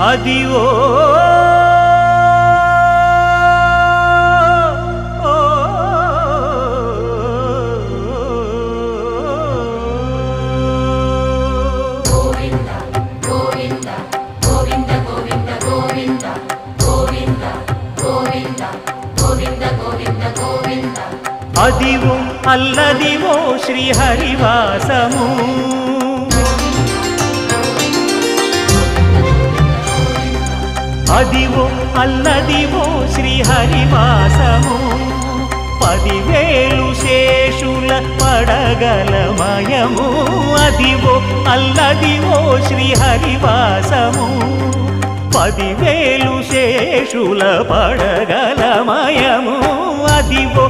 Adivo Adivo Alladivo శ్రీహరివాసము Adivo Alladivo శ్రీహరివాసము 10,000 శేషుల పడగలమయము Adivo Alladivo శ్రీహరివాసము 10,000 శేషుల పడగలమయము Adivo